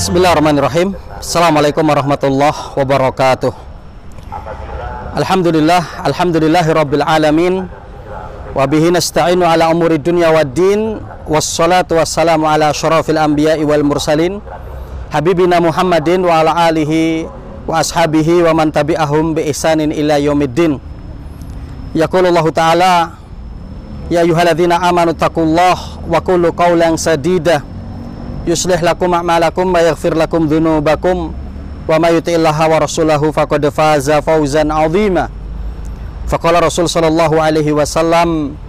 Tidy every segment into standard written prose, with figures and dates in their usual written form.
Bismillahirrahmanirrahim. Assalamualaikum warahmatullahi wabarakatuh. Alhamdulillahirabbil alamin. Wa bihi nasta'inu ala umuri dunya waddin. Wassalatu wassalamu ala asyrafil anbiya'i wal mursalin habibina Muhammadin wa ala alihi wa ashabihi wa man tabi'ahum bi ihsanin ila yaumiddin. Yaqulullahu ta'ala, ya ayyuhalladzina amanu taqullaha wa qulu qawlan sadida yuslih lakum a'malakum wa yaghfir lakum dzunubakum wa may yuti'illaha wa rasulahu faqad faza fawzan 'azima. Faqala Rasul sallallahu alaihi wasallam,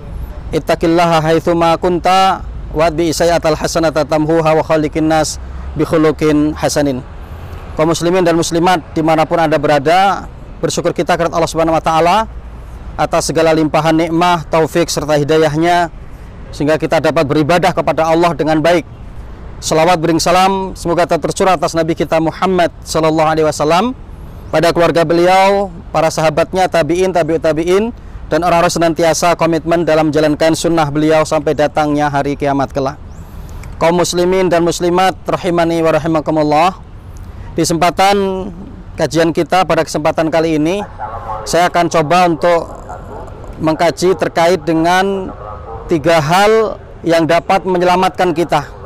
ittaqillaha haitsu ma kunta wa bi sayyatal hasanata tamhuha wa khaliqin nas bi khuluqin hasanin. Kaum muslimin dan muslimat dimanapun Anda berada, bersyukur kita kepada Allah Subhanahu wa taala atas segala limpahan nikmah, taufik serta hidayahnya sehingga kita dapat beribadah kepada Allah dengan baik. Salawat bering salam semoga tercurah atas Nabi kita Muhammad sallallahu alaihi wasallam, pada keluarga beliau, para sahabatnya, tabi'in, tabi'ut tabi'in, dan orang-orang senantiasa komitmen dalam menjalankan sunnah beliau sampai datangnya hari kiamat kelak. Kaum muslimin dan muslimat rahimani wa rahimakumullah, di kesempatan kajian kita pada kesempatan kali ini saya akan coba untuk mengkaji terkait dengan 3 hal yang dapat menyelamatkan kita.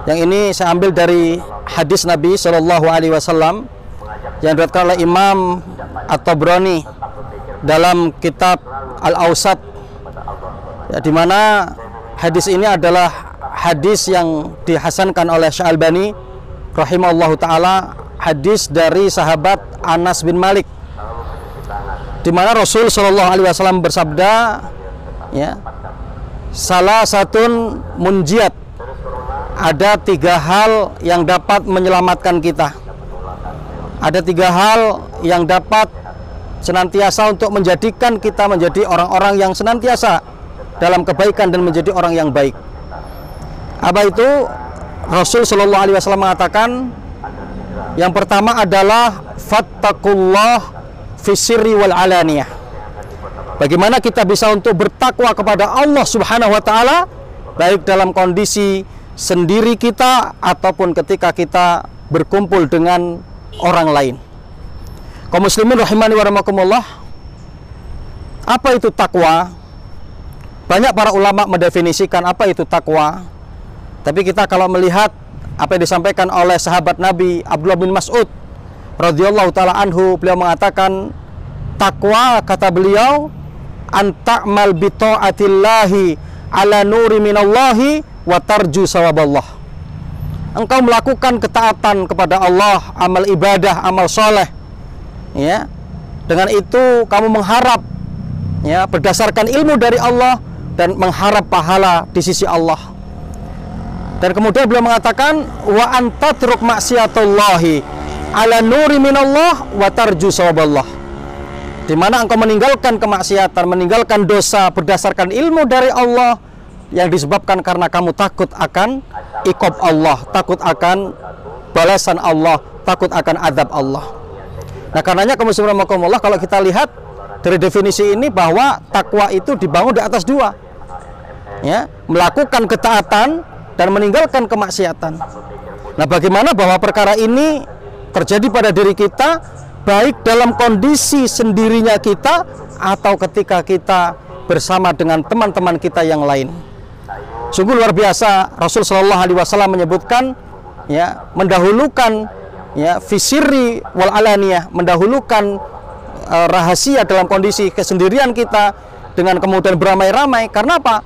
Yang ini saya ambil dari hadis Nabi Shallallahu Alaihi Wasallam yang diriwayatkan oleh Imam At-Tabrani dalam kitab Al-Awsat, ya, di mana hadis ini adalah hadis yang dihasankan oleh Syalbani rahimahullahu taala, hadis dari sahabat Anas bin Malik, di mana Rasul Shallallahu Alaihi Wasallam bersabda, ya, salah satun munjiat, ada 3 hal yang dapat menyelamatkan kita. Ada 3 hal yang dapat senantiasa untuk menjadikan kita menjadi orang-orang yang senantiasa dalam kebaikan dan menjadi orang yang baik. Apa itu? Rasul Shallallahu Alaihi Wasallam mengatakan, yang pertama adalah fattaqullah fisirri wal alaniyah. Bagaimana kita bisa untuk bertakwa kepada Allah Subhanahu wa taala baik dalam kondisi sendiri kita ataupun ketika kita berkumpul dengan orang lain. Kaum muslimin rahimani wa rahimakumullah, apa itu takwa? Banyak para ulama mendefinisikan apa itu takwa. Tapi kita kalau melihat apa yang disampaikan oleh sahabat Nabi Abdullah bin Mas'ud radhiyallahu taala anhu, beliau mengatakan, takwa, kata beliau, anta'mal bi ta'atillahi ala nuri minallahi wa tarju sawaballah. Engkau melakukan ketaatan kepada Allah, amal ibadah, amal soleh, ya, dengan itu kamu mengharap, ya, berdasarkan ilmu dari Allah dan mengharap pahala di sisi Allah. Dan kemudian beliau mengatakan, wa antatruk maksiatullahi ala nuri minallah wa tarju sawaballah, di mana engkau meninggalkan kemaksiatan, meninggalkan dosa berdasarkan ilmu dari Allah yang disebabkan karena kamu takut akan iqab Allah, takut akan balasan Allah, takut akan azab Allah. Nah, karenanya kaum muslimin rahimakumullah, kalau kita lihat dari definisi ini bahwa takwa itu dibangun di atas 2, ya, melakukan ketaatan dan meninggalkan kemaksiatan. Nah, bagaimana bahwa perkara ini terjadi pada diri kita baik dalam kondisi sendirinya kita atau ketika kita bersama dengan teman-teman kita yang lain. Sungguh luar biasa, Rasul Shallallahu Alaihi Wasallam menyebutkan, ya, mendahulukan, ya, fisirri wal alaniyah, mendahulukan rahasia dalam kondisi kesendirian kita dengan kemudian beramai-ramai. Karena apa?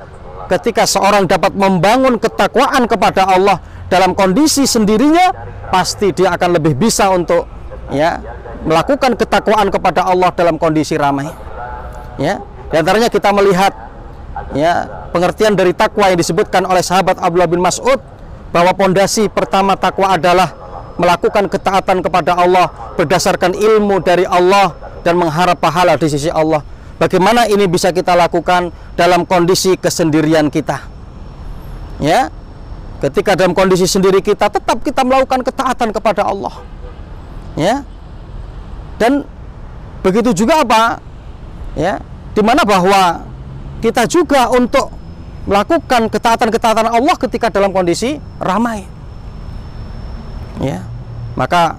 Ketika seorang dapat membangun ketakwaan kepada Allah dalam kondisi sendirinya, pasti dia akan lebih bisa untuk, ya, melakukan ketakwaan kepada Allah dalam kondisi ramai. Ya, di antaranya kita melihat, ya, pengertian dari takwa yang disebutkan oleh sahabat Abdullah bin Mas'ud bahwa pondasi pertama takwa adalah melakukan ketaatan kepada Allah berdasarkan ilmu dari Allah dan mengharap pahala di sisi Allah. Bagaimana ini bisa kita lakukan dalam kondisi kesendirian kita? Ya, ketika dalam kondisi sendiri kita tetap kita melakukan ketaatan kepada Allah. Ya, dan begitu juga apa? Ya, dimana bahwa kita juga untuk melakukan ketaatan-ketaatan Allah ketika dalam kondisi ramai. Ya, maka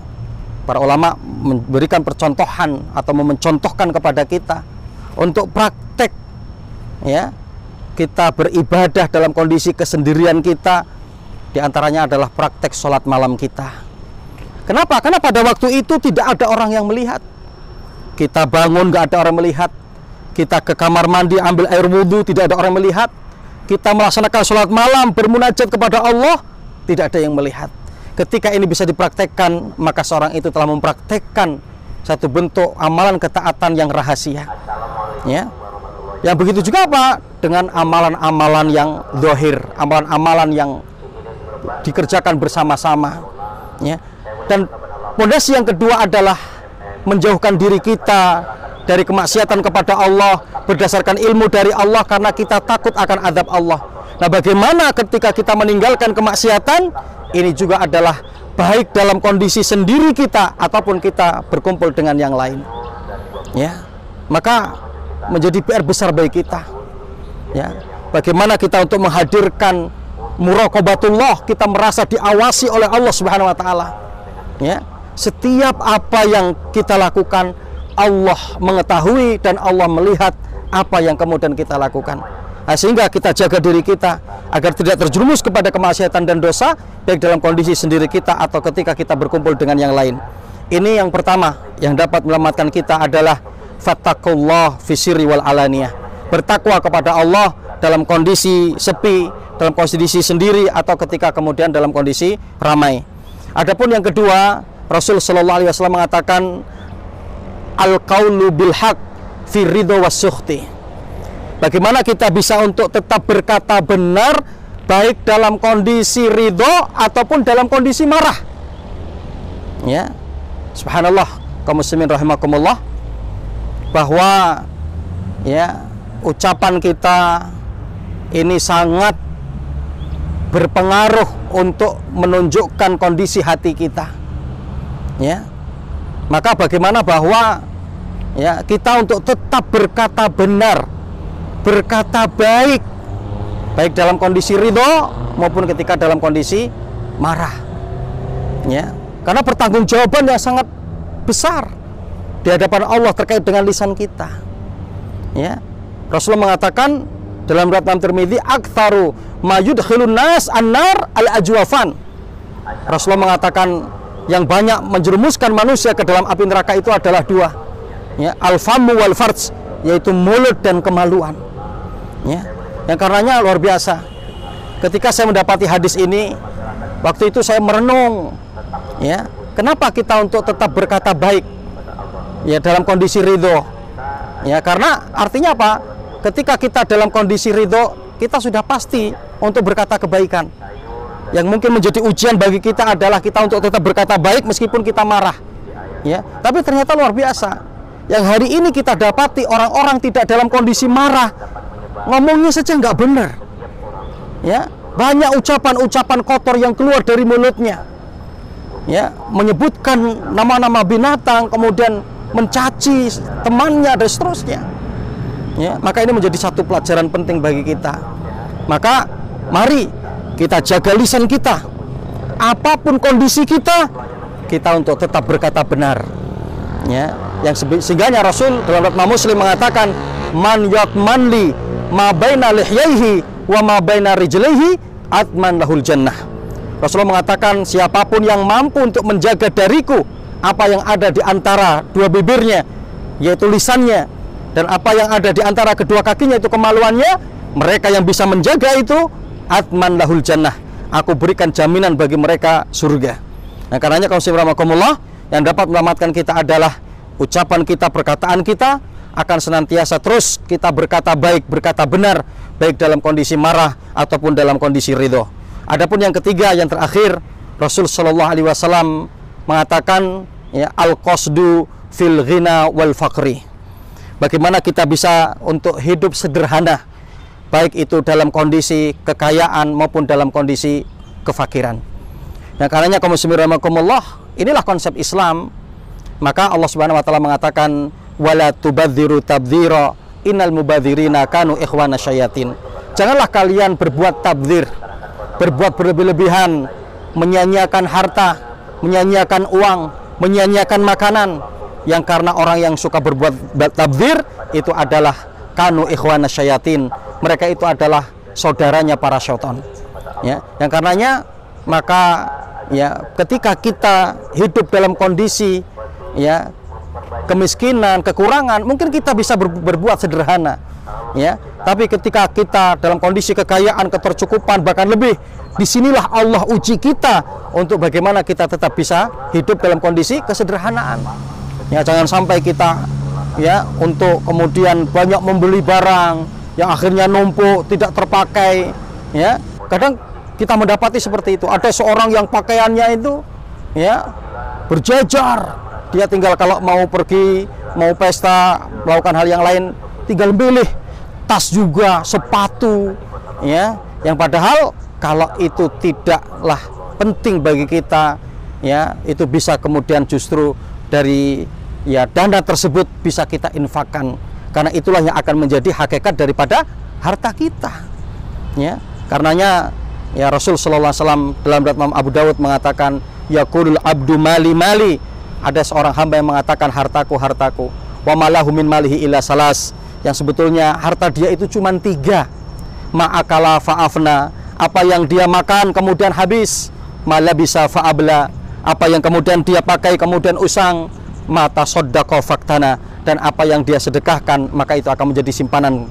para ulama memberikan percontohan atau mencontohkan kepada kita untuk praktek, ya, kita beribadah dalam kondisi kesendirian kita. Diantaranya adalah praktek sholat malam kita. Kenapa? Karena pada waktu itu tidak ada orang yang melihat. Kita bangun nggak ada orang melihat. Kita ke kamar mandi ambil air wudhu tidak ada orang melihat. Kita melaksanakan sholat malam bermunajat kepada Allah tidak ada yang melihat. Ketika ini bisa dipraktekkan, maka seorang itu telah mempraktekkan satu bentuk amalan ketaatan yang rahasia. Ya, yang begitu juga apa? Dengan amalan-amalan yang zahir, amalan-amalan yang dikerjakan bersama-sama. Ya, dan pondasi yang kedua adalah menjauhkan diri kita dari kemaksiatan kepada Allah berdasarkan ilmu dari Allah karena kita takut akan azab Allah. Nah, bagaimana ketika kita meninggalkan kemaksiatan? Ini juga adalah baik dalam kondisi sendiri kita ataupun kita berkumpul dengan yang lain. Ya, maka menjadi PR besar bagi kita. Ya, bagaimana kita untuk menghadirkan muraqabatullah, kita merasa diawasi oleh Allah Subhanahu wa taala. Ya, setiap apa yang kita lakukan Allah mengetahui dan Allah melihat apa yang kemudian kita lakukan. Nah, sehingga kita jaga diri kita agar tidak terjerumus kepada kemaksiatan dan dosa baik dalam kondisi sendiri kita atau ketika kita berkumpul dengan yang lain. Ini yang pertama yang dapat menyelamatkan kita adalah fattaqullah fi sirri wal alaniyah. Bertakwa kepada Allah dalam kondisi sepi, dalam kondisi sendiri atau ketika kemudian dalam kondisi ramai. Adapun yang kedua, Rasul sallallahu alaihi wasallam mengatakan al-qaulu bil haq fi ridho was-sukhti. Bagaimana kita bisa untuk tetap berkata benar baik dalam kondisi ridho ataupun dalam kondisi marah. Ya, subhanallah, kaum muslimin rahimakumullah, bahwa ya ucapan kita ini sangat berpengaruh untuk menunjukkan kondisi hati kita. Ya, maka bagaimana bahwa ya kita untuk tetap berkata benar, berkata baik, baik dalam kondisi ridho maupun ketika dalam kondisi marah. Ya, karena pertanggungjawaban yang sangat besar di hadapan Allah terkait dengan lisan kita. Ya, Rasulullah mengatakan dalam riwayat Tirmidzi, aktsaru ma yudkhilun nas annar al-ajwafan. Rasulullah mengatakan yang banyak menjerumuskan manusia ke dalam api neraka itu adalah dua. Ya, al-famu wal farj, yaitu mulut dan kemaluan. Ya, yang karenanya luar biasa. Ketika saya mendapati hadis ini, waktu itu saya merenung. Ya, kenapa kita untuk tetap berkata baik? Ya, dalam kondisi ridho. Ya, karena artinya apa? Ketika kita dalam kondisi ridho, kita sudah pasti untuk berkata kebaikan. Yang mungkin menjadi ujian bagi kita adalah kita untuk tetap berkata baik meskipun kita marah. Ya, tapi ternyata luar biasa. Yang hari ini kita dapati orang-orang tidak dalam kondisi marah, ngomongnya saja nggak benar. Ya, banyak ucapan-ucapan kotor yang keluar dari mulutnya. Ya, menyebutkan nama-nama binatang, kemudian mencaci temannya dan seterusnya. Ya, maka ini menjadi satu pelajaran penting bagi kita. Maka mari kita jaga lisan kita. Apapun kondisi kita, kita untuk tetap berkata benar. Ya, yang sehingganya Rasul dalam riwayat Muslim mengatakan, man yatmanli ma baina lihyaihi wa ma baina rijlaihi atman lahul jannah. Rasulullah mengatakan, siapapun yang mampu untuk menjaga dariku apa yang ada di antara dua bibirnya, yaitu lisannya, dan apa yang ada di antara kedua kakinya, itu kemaluannya, mereka yang bisa menjaga itu, atman lahul jannah, aku berikan jaminan bagi mereka surga. Nah, karenanya kaum muslimin rahimakumullah, yang dapat menyelamatkan kita adalah ucapan kita, perkataan kita akan senantiasa terus kita berkata baik, berkata benar, baik dalam kondisi marah ataupun dalam kondisi ridho. Adapun yang ketiga, yang terakhir, Rasul Shallallahu Alaihi Wasallam mengatakan, ya, al-qasdu fil ghina wal faqri. Bagaimana kita bisa untuk hidup sederhana, baik itu dalam kondisi kekayaan maupun dalam kondisi kefakiran. Nah, karenanya kaum muslimin rahimakumullah, inilah konsep Islam. Maka Allah Subhanahu wa taala mengatakan, wala tubadziru tabdzira innal mubadzirina kanu ikhwana syayatin. Janganlah kalian berbuat tabdzir, berbuat berlebih-lebihan, menyanyiakan harta, menyanyiakan uang, menyanyiakan makanan, yang karena orang yang suka berbuat tabdzir itu adalah kanu ikhwana syayatin. Mereka itu adalah saudaranya para syaitan. Ya, yang karenanya maka ya ketika kita hidup dalam kondisi ya kemiskinan, kekurangan, mungkin kita bisa berbuat sederhana, ya. Tapi ketika kita dalam kondisi kekayaan, ketercukupan, bahkan lebih, disinilah Allah uji kita untuk bagaimana kita tetap bisa hidup dalam kondisi kesederhanaan. Ya, jangan sampai kita ya untuk kemudian banyak membeli barang yang akhirnya numpuk, tidak terpakai. Ya, kadang kita mendapati seperti itu. Ada seorang yang pakaiannya itu ya berjajar. Dia tinggal kalau mau pergi, mau pesta, melakukan hal yang lain, tinggal pilih tas juga, sepatu, ya. Yang padahal kalau itu tidaklah penting bagi kita, ya, itu bisa kemudian justru dari ya dana tersebut bisa kita infakkan, karena itulah yang akan menjadi hakikat daripada harta kita, ya. Karenanya ya Rasul Sallallahu Alaihi Wasallam dalam riwayat Imam Abu Dawud mengatakan, yaqulul abdu mali mali. Ada seorang hamba yang mengatakan hartaku, hartaku. Wa malahu min malihi illa salas. Yang sebetulnya harta dia itu cuma 3. Ma'akala fa'afna. Apa yang dia makan kemudian habis. Malabisa fa'abla. Apa yang kemudian dia pakai kemudian usang. Mata soddaqa faktana. Dan apa yang dia sedekahkan, maka itu akan menjadi simpanan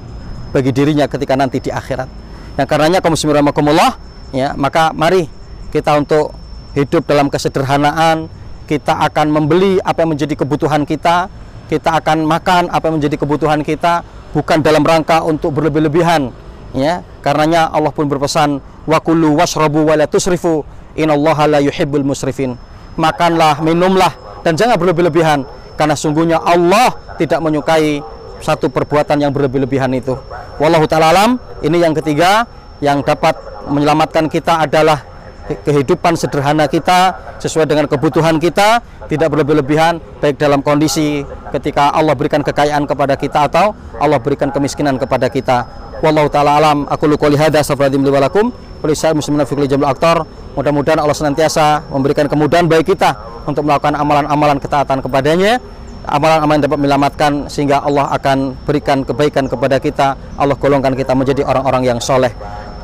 bagi dirinya ketika nanti di akhirat. Yang karenanya kaum muslimin rahimakumullah, ya, maka mari kita untuk hidup dalam kesederhanaan. Kita akan membeli apa yang menjadi kebutuhan kita, kita akan makan apa yang menjadi kebutuhan kita, bukan dalam rangka untuk berlebih-lebihan, ya. Karenanya Allah pun berpesan, wa kulu washrabu wa la tusrifu innallaha la yuhibbul musrifin. Makanlah, minumlah, dan jangan berlebih-lebihan, karena sungguhnya Allah tidak menyukai satu perbuatan yang berlebih-lebihan itu. Wallahu ta'ala alam. Ini yang ketiga yang dapat menyelamatkan kita adalah kehidupan sederhana kita sesuai dengan kebutuhan kita, tidak berlebih-lebihan, baik dalam kondisi ketika Allah berikan kekayaan kepada kita atau Allah berikan kemiskinan kepada kita. Wallahu ta'ala alam. Aku qouli hadza astaghfirullahi li wa lakum wa lisa'il muslimina fi kulli jamil aktar. Mudah-mudahan Allah senantiasa memberikan kemudahan bagi kita untuk melakukan amalan-amalan ketaatan kepadanya, amalan-amalan yang dapat menyelamatkan, sehingga Allah akan berikan kebaikan kepada kita. Allah golongkan kita menjadi orang-orang yang soleh.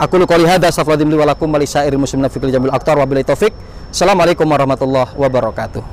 Aku qouli hadza astaghfirullahi li wa lakum wa lisa'il muslimina fi kulli jamil aktar wa billahi taufik. Assalamualaikum warahmatullahi wabarakatuh.